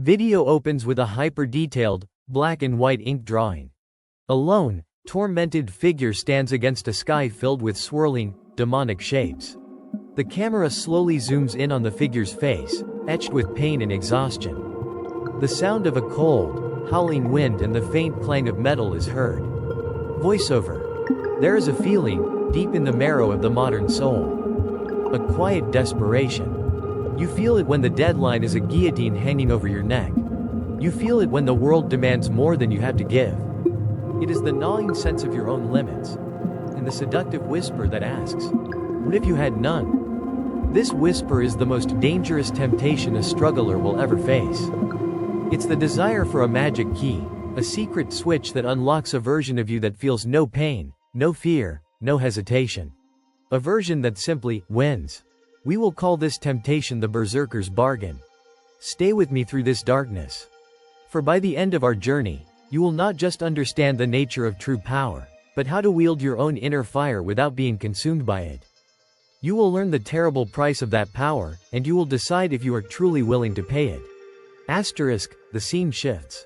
Video opens with a hyper-detailed, black and white ink drawing. A lone, tormented figure stands against a sky filled with swirling, demonic shapes. The camera slowly zooms in on the figure's face, etched with pain and exhaustion. The sound of a cold, howling wind and the faint clang of metal is heard. Voiceover. There is a feeling, deep in the marrow of the modern soul. A quiet desperation. You feel it when the deadline is a guillotine hanging over your neck. You feel it when the world demands more than you have to give. It is the gnawing sense of your own limits, and the seductive whisper that asks, "What if you had none?" This whisper is the most dangerous temptation a struggler will ever face. It's the desire for a magic key, a secret switch that unlocks a version of you that feels no pain, no fear, no hesitation. A version that simply wins. We will call this temptation the Berserker's Bargain. Stay with me through this darkness. For by the end of our journey, you will not just understand the nature of true power, but how to wield your own inner fire without being consumed by it. You will learn the terrible price of that power, and you will decide if you are truly willing to pay it. The scene shifts.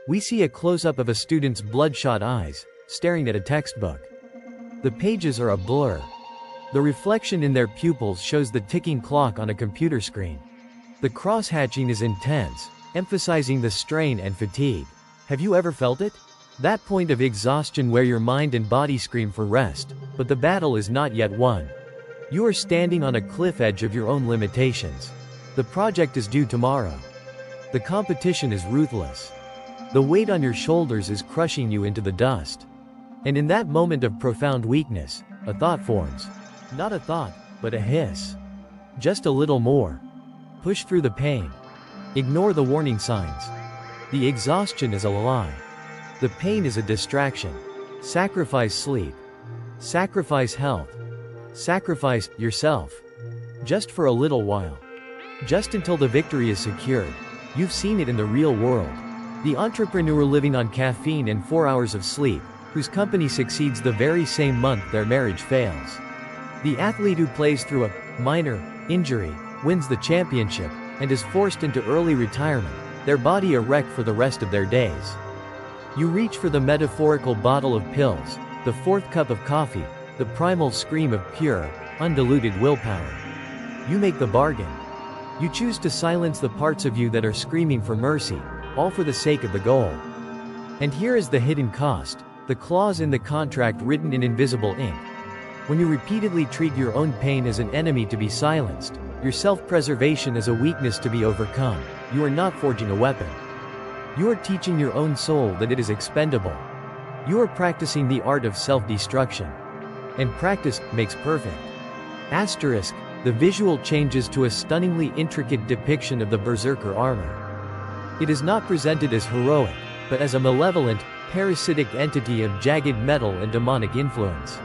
We see a close-up of a student's bloodshot eyes, staring at a textbook. The pages are a blur. The reflection in their pupils shows the ticking clock on a computer screen. The cross-hatching is intense, emphasizing the strain and fatigue. Have you ever felt it? That point of exhaustion where your mind and body scream for rest, but the battle is not yet won. You are standing on a cliff edge of your own limitations. The project is due tomorrow. The competition is ruthless. The weight on your shoulders is crushing you into the dust. And in that moment of profound weakness, a thought forms. Not a thought, but a hiss. Just a little more. Push through the pain. Ignore the warning signs. The exhaustion is a lie. The pain is a distraction. Sacrifice sleep. Sacrifice health. Sacrifice yourself. Just for a little while. Just until the victory is secured. You've seen it in the real world. The entrepreneur living on caffeine and 4 hours of sleep, whose company succeeds the very same month their marriage fails. The athlete who plays through a minor injury, wins the championship, and is forced into early retirement, their body a wreck for the rest of their days. You reach for the metaphorical bottle of pills, the fourth cup of coffee, the primal scream of pure, undiluted willpower. You make the bargain. You choose to silence the parts of you that are screaming for mercy, all for the sake of the goal. And here is the hidden cost, the clause in the contract written in invisible ink. When you repeatedly treat your own pain as an enemy to be silenced, your self-preservation as a weakness to be overcome, you are not forging a weapon. You are teaching your own soul that it is expendable. You are practicing the art of self-destruction. And practice makes perfect. The visual changes to a stunningly intricate depiction of the Berserker Armor. It is not presented as heroic, but as a malevolent, parasitic entity of jagged metal and demonic influence.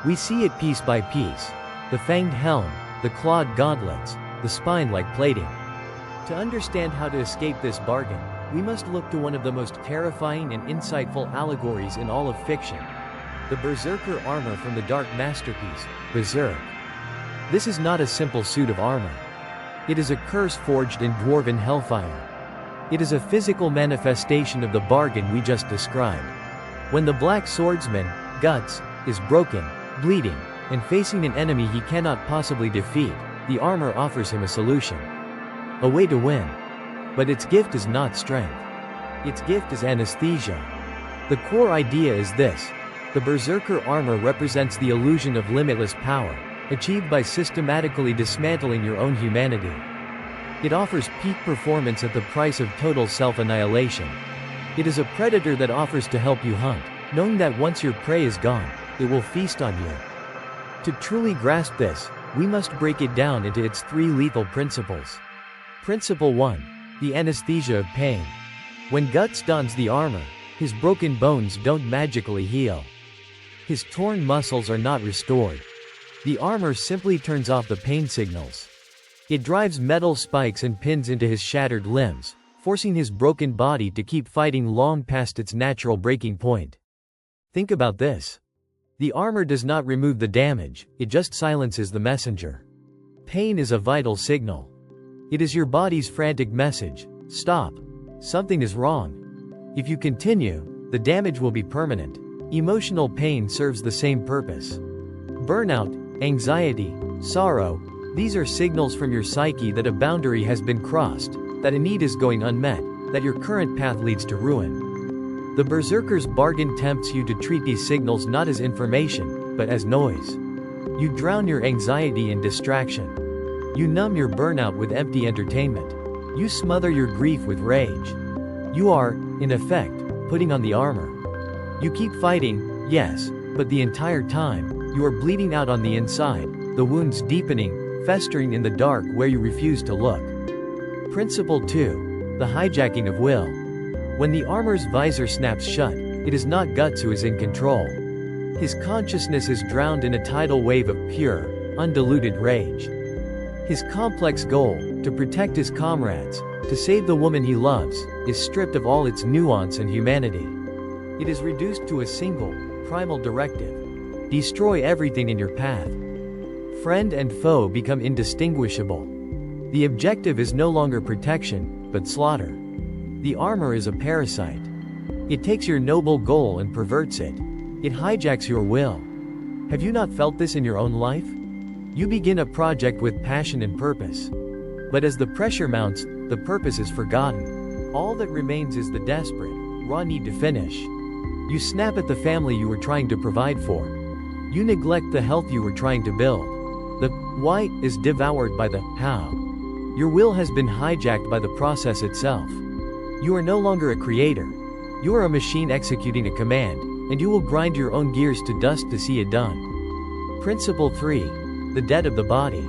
We see it piece by piece. The fanged helm, the clawed gauntlets, the spine-like plating. To understand how to escape this bargain, we must look to one of the most terrifying and insightful allegories in all of fiction. The Berserker Armor from the dark masterpiece, Berserk. This is not a simple suit of armor. It is a curse forged in dwarven hellfire. It is a physical manifestation of the bargain we just described. When the black swordsman, Guts, is broken, bleeding, and facing an enemy he cannot possibly defeat, the armor offers him a solution. A way to win. But its gift is not strength. Its gift is anesthesia. The core idea is this. The Berserker Armor represents the illusion of limitless power, achieved by systematically dismantling your own humanity. It offers peak performance at the price of total self-annihilation. It is a predator that offers to help you hunt, knowing that once your prey is gone, it will feast on you. To truly grasp this, we must break it down into its 3 lethal principles. Principle 1. The anesthesia of pain. When Guts dons the armor, his broken bones don't magically heal. His torn muscles are not restored. The armor simply turns off the pain signals. It drives metal spikes and pins into his shattered limbs, forcing his broken body to keep fighting long past its natural breaking point. Think about this. The armor does not remove the damage, it just silences the messenger. Pain is a vital signal. It is your body's frantic message, Stop. Something is wrong. If you continue, the damage will be permanent. Emotional pain serves the same purpose. Burnout, anxiety, sorrow, these are signals from your psyche that a boundary has been crossed, that a need is going unmet, that your current path leads to ruin. The Berserker's Bargain tempts you to treat these signals not as information, but as noise. You drown your anxiety in distraction. You numb your burnout with empty entertainment. You smother your grief with rage. You are, in effect, putting on the armor. You keep fighting, yes, but the entire time, you are bleeding out on the inside, the wounds deepening, festering in the dark where you refuse to look. Principle 2. The hijacking of will. When the armor's visor snaps shut, it is not Guts who is in control. His consciousness is drowned in a tidal wave of pure, undiluted rage. His complex goal, to protect his comrades, to save the woman he loves, is stripped of all its nuance and humanity. It is reduced to a single, primal directive. Destroy everything in your path. Friend and foe become indistinguishable. The objective is no longer protection, but slaughter. The armor is a parasite. It takes your noble goal and perverts it. It hijacks your will. Have you not felt this in your own life? You begin a project with passion and purpose. But as the pressure mounts, the purpose is forgotten. All that remains is the desperate, raw need to finish. You snap at the family you were trying to provide for. You neglect the health you were trying to build. The why is devoured by the how. Your will has been hijacked by the process itself. You are no longer a creator. You are a machine executing a command, and you will grind your own gears to dust to see it done. Principle 3. The debt of the body.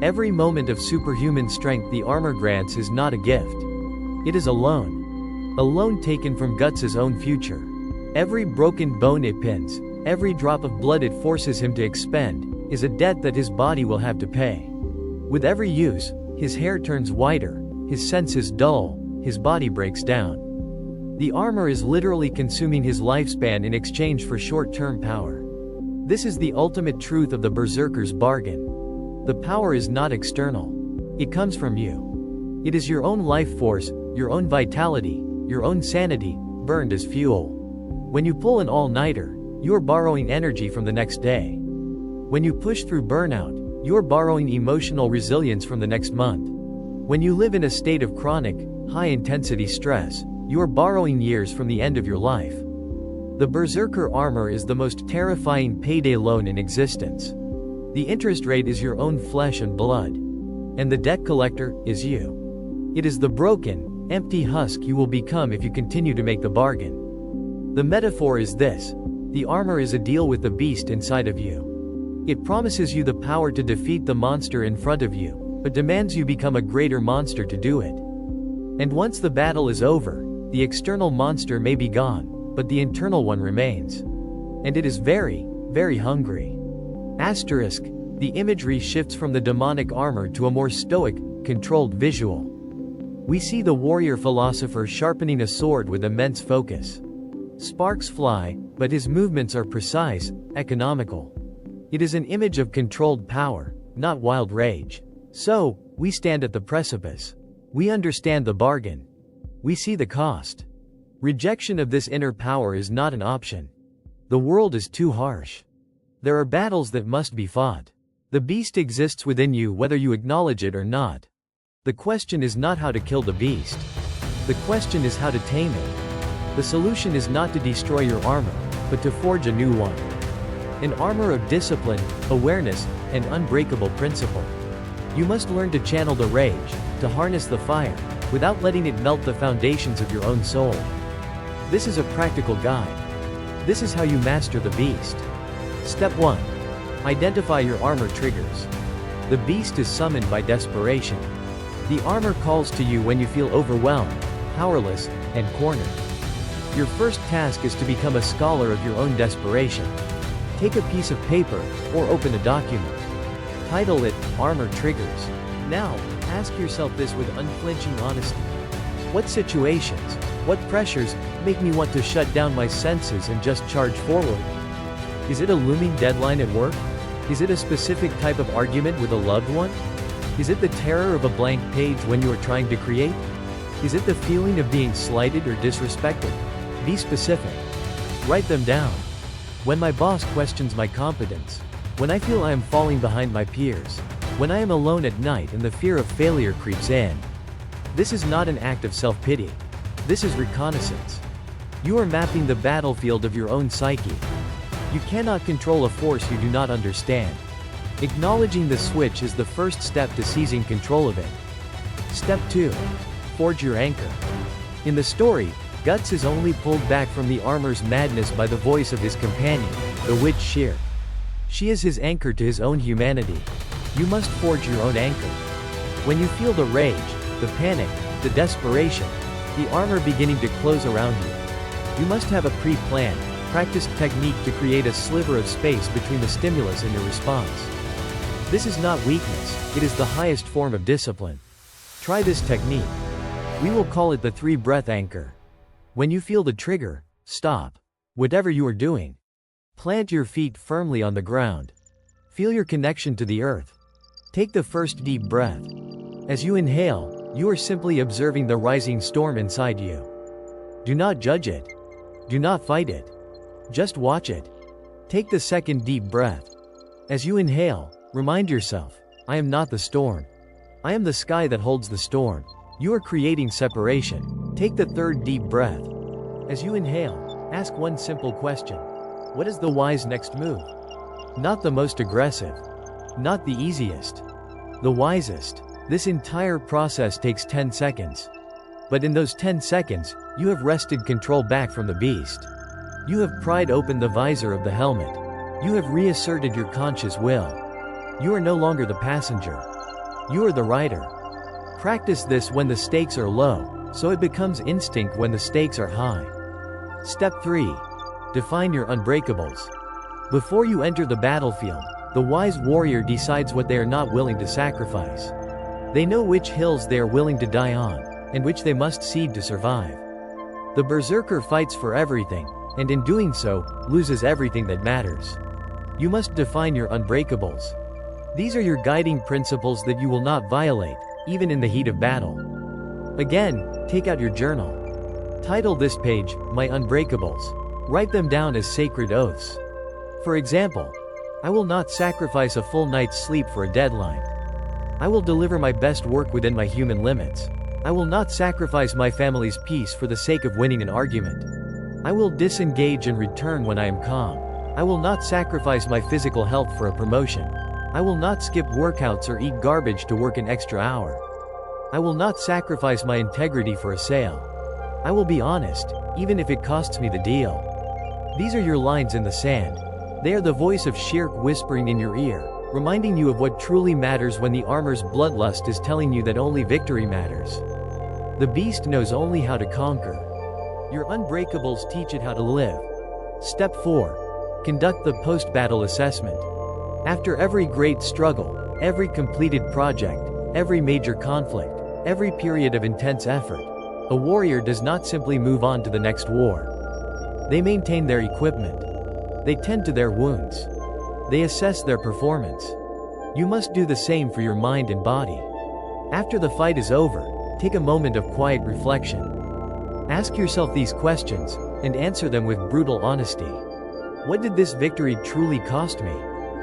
Every moment of superhuman strength the armor grants is not a gift. It is a loan. A loan taken from Guts' own future. Every broken bone it pins, every drop of blood it forces him to expend, is a debt that his body will have to pay. With every use, his hair turns whiter, his senses dull, his body breaks down. The armor is literally consuming his lifespan in exchange for short-term power. This is the ultimate truth of the Berserker's Bargain. The power is not external. It comes from you. It is your own life force, your own vitality, your own sanity, burned as fuel. When you pull an all-nighter, you are borrowing energy from the next day. When you push through burnout, you are borrowing emotional resilience from the next month. When you live in a state of chronic, high-intensity stress, you are borrowing years from the end of your life. The Berserker Armor is the most terrifying payday loan in existence. The interest rate is your own flesh and blood. And the debt collector is you. It is the broken, empty husk you will become if you continue to make the bargain. The metaphor is this: the armor is a deal with the beast inside of you. It promises you the power to defeat the monster in front of you, but demands you become a greater monster to do it. And once the battle is over, the external monster may be gone, but the internal one remains. And it is very, very hungry. Asterisk, the imagery shifts from the demonic armor to a more stoic, controlled visual. We see the warrior philosopher sharpening a sword with immense focus. Sparks fly, but his movements are precise, economical. It is an image of controlled power, not wild rage. So, we stand at the precipice. We understand the bargain. We see the cost. Rejection of this inner power is not an option. The world is too harsh. There are battles that must be fought. The beast exists within you whether you acknowledge it or not. The question is not how to kill the beast. The question is how to tame it. The solution is not to destroy your armor, but to forge a new one. An armor of discipline, awareness, and unbreakable principle. You must learn to channel the rage, to harness the fire, without letting it melt the foundations of your own soul. This is a practical guide. This is how you master the beast. Step 1. Identify your armor triggers. The beast is summoned by desperation. The armor calls to you when you feel overwhelmed, powerless, and cornered. Your first task is to become a scholar of your own desperation. Take a piece of paper, or open a document. Title it, Armor Triggers. Now, ask yourself this with unflinching honesty. What situations, what pressures, make me want to shut down my senses and just charge forward? Is it a looming deadline at work? Is it a specific type of argument with a loved one? Is it the terror of a blank page when you are trying to create? Is it the feeling of being slighted or disrespected? Be specific. Write them down. When my boss questions my competence. When I feel I am falling behind my peers. When I am alone at night and the fear of failure creeps in. This is not an act of self-pity. This is reconnaissance. You are mapping the battlefield of your own psyche. You cannot control a force you do not understand. Acknowledging the switch is the first step to seizing control of it. Step 2. Forge your anchor. In the story, Guts is only pulled back from the armor's madness by the voice of his companion, the witch Schierke. She is his anchor to his own humanity. You must forge your own anchor. When you feel the rage, the panic, the desperation, the armor beginning to close around you, you must have a pre-planned, practiced technique to create a sliver of space between the stimulus and your response. This is not weakness, it is the highest form of discipline. Try this technique. We will call it the 3-breath anchor. When you feel the trigger, stop. Whatever you are doing. Plant your feet firmly on the ground. Feel your connection to the earth. Take the first deep breath. As you inhale, you are simply observing the rising storm inside you. Do not judge it. Do not fight it. Just watch it. Take the second deep breath. As you inhale, remind yourself, I am not the storm. I am the sky that holds the storm. You are creating separation. Take the third deep breath. As you inhale, ask one simple question. What is the wise next move? Not the most aggressive. Not the easiest. The wisest. This entire process takes 10 seconds. But in those 10 seconds, you have wrested control back from the beast. You have pried open the visor of the helmet. You have reasserted your conscious will. You are no longer the passenger. You are the rider. Practice this when the stakes are low, so it becomes instinct when the stakes are high. Step 3. Define your unbreakables. Before you enter the battlefield, the wise warrior decides what they are not willing to sacrifice. They know which hills they are willing to die on, and which they must cede to survive. The berserker fights for everything, and in doing so, loses everything that matters. You must define your unbreakables. These are your guiding principles that you will not violate, even in the heat of battle. Again, take out your journal. Title this page, My Unbreakables. Write them down as sacred oaths. For example, I will not sacrifice a full night's sleep for a deadline. I will deliver my best work within my human limits. I will not sacrifice my family's peace for the sake of winning an argument. I will disengage and return when I am calm. I will not sacrifice my physical health for a promotion. I will not skip workouts or eat garbage to work an extra hour. I will not sacrifice my integrity for a sale. I will be honest, even if it costs me the deal. These are your lines in the sand. They are the voice of Schierke whispering in your ear, reminding you of what truly matters when the armor's bloodlust is telling you that only victory matters. The beast knows only how to conquer. Your unbreakables teach it how to live. Step 4. Conduct the post-battle assessment. After every great struggle, every completed project, every major conflict, every period of intense effort, a warrior does not simply move on to the next war. They maintain their equipment. They tend to their wounds. They assess their performance. You must do the same for your mind and body. After the fight is over, take a moment of quiet reflection. Ask yourself these questions, and answer them with brutal honesty. What did this victory truly cost me?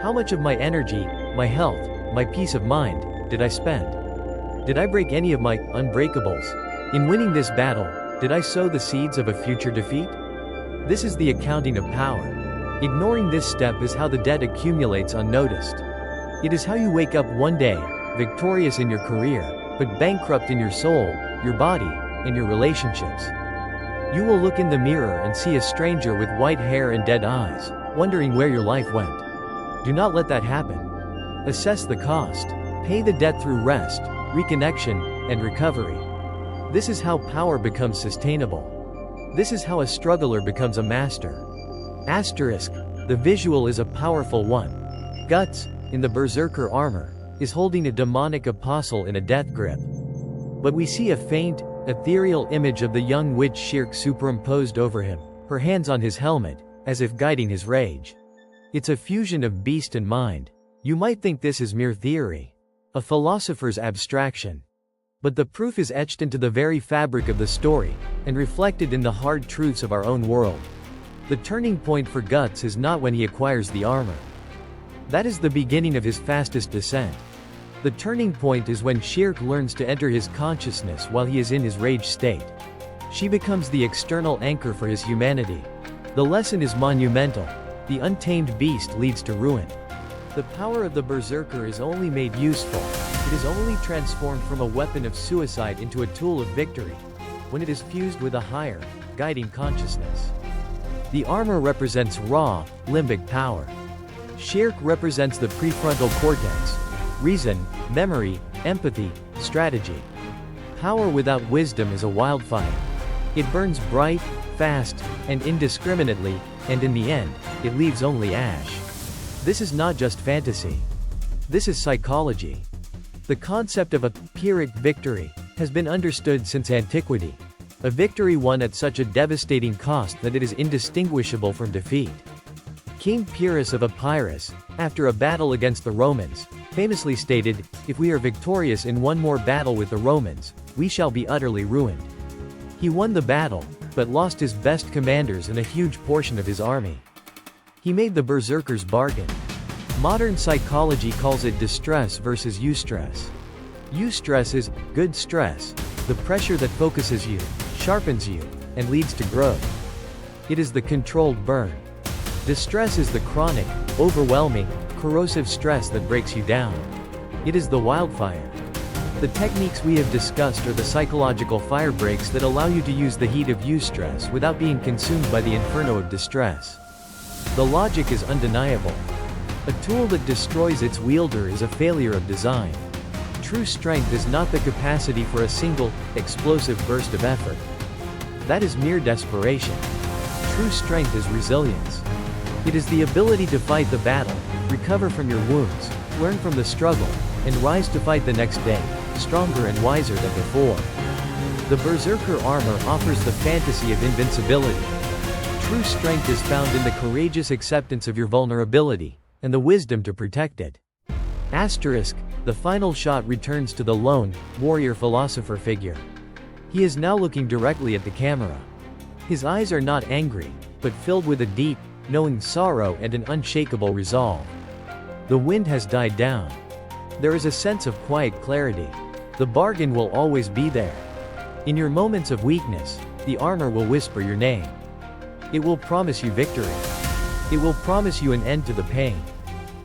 How much of my energy, my health, my peace of mind, did I spend? Did I break any of my unbreakables? In winning this battle, did I sow the seeds of a future defeat? This is the accounting of power. Ignoring this step is how the debt accumulates unnoticed. It is how you wake up one day, victorious in your career, but bankrupt in your soul, your body, and your relationships. You will look in the mirror and see a stranger with white hair and dead eyes, wondering where your life went. Do not let that happen. Assess the cost. Pay the debt through rest, reconnection, and recovery. This is how power becomes sustainable. This is how a struggler becomes a master. Asterisk. The visual is a powerful one. Guts, in the Berserker Armor, is holding a demonic apostle in a death grip. But we see a faint, ethereal image of the young witch Schierke superimposed over him, her hands on his helmet, as if guiding his rage. It's a fusion of beast and mind. You might think this is mere theory. A philosopher's abstraction. But the proof is etched into the very fabric of the story, and reflected in the hard truths of our own world. The turning point for Guts is not when he acquires the armor. That is the beginning of his fastest descent. The turning point is when Schierke learns to enter his consciousness while he is in his rage state. She becomes the external anchor for his humanity. The lesson is monumental. The untamed beast leads to ruin. The power of the Berserker is only made useful. It is only transformed from a weapon of suicide into a tool of victory, when it is fused with a higher, guiding consciousness. The armor represents raw, limbic power. Schierke represents the prefrontal cortex, reason, memory, empathy, strategy. Power without wisdom is a wildfire. It burns bright, fast, and indiscriminately, and in the end, it leaves only ash. This is not just fantasy. This is psychology. The concept of a Pyrrhic victory has been understood since antiquity. A victory won at such a devastating cost that it is indistinguishable from defeat. King Pyrrhic of Epirus, after a battle against the Romans, famously stated, "If we are victorious in one more battle with the Romans, we shall be utterly ruined." He won the battle, but lost his best commanders and a huge portion of his army. He made the Berserker's bargain. Modern psychology calls it distress versus eustress. Eustress is good stress, the pressure that focuses you, sharpens you, and leads to growth. It is the controlled burn. Distress is the chronic, overwhelming, corrosive stress that breaks you down. It is the wildfire. The techniques we have discussed are the psychological fire breaks that allow you to use the heat of eustress without being consumed by the inferno of distress. The logic is undeniable. A tool that destroys its wielder is a failure of design. True strength is not the capacity for a single, explosive burst of effort. That is mere desperation. True strength is resilience. It is the ability to fight the battle, recover from your wounds, learn from the struggle, and rise to fight the next day, stronger and wiser than before. The Berserker Armor offers the fantasy of invincibility. True strength is found in the courageous acceptance of your vulnerability, and the wisdom to protect it. Asterisk, the final shot returns to the lone, warrior philosopher figure. He is now looking directly at the camera. His eyes are not angry, but filled with a deep, knowing sorrow and an unshakable resolve. The wind has died down. There is a sense of quiet clarity. The bargain will always be there. In your moments of weakness, the armor will whisper your name. It will promise you victory. It will promise you an end to the pain.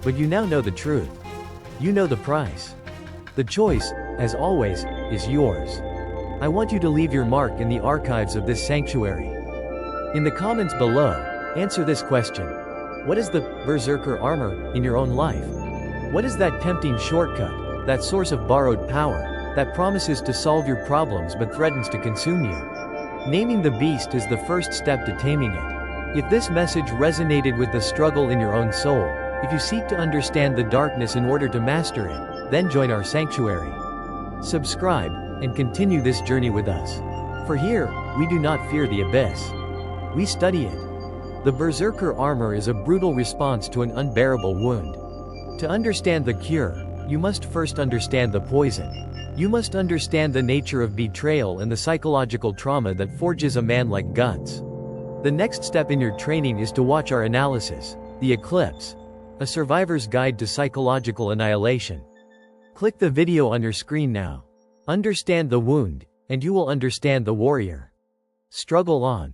But you now know the truth. You know the price. The choice, as always, is yours. I want you to leave your mark in the archives of this sanctuary. In the comments below, answer this question. What is the Berserker Armor in your own life? What is that tempting shortcut, that source of borrowed power, that promises to solve your problems but threatens to consume you? Naming the beast is the first step to taming it. If this message resonated with the struggle in your own soul, if you seek to understand the darkness in order to master it, then join our sanctuary. Subscribe, and continue this journey with us. For here, we do not fear the abyss. We study it. The Berserker Armor is a brutal response to an unbearable wound. To understand the cure, you must first understand the poison. You must understand the nature of betrayal and the psychological trauma that forges a man like Guts. The next step in your training is to watch our analysis, The Eclipse, a survivor's guide to psychological annihilation. Click the video on your screen now. Understand the wound, and you will understand the warrior. Struggle on.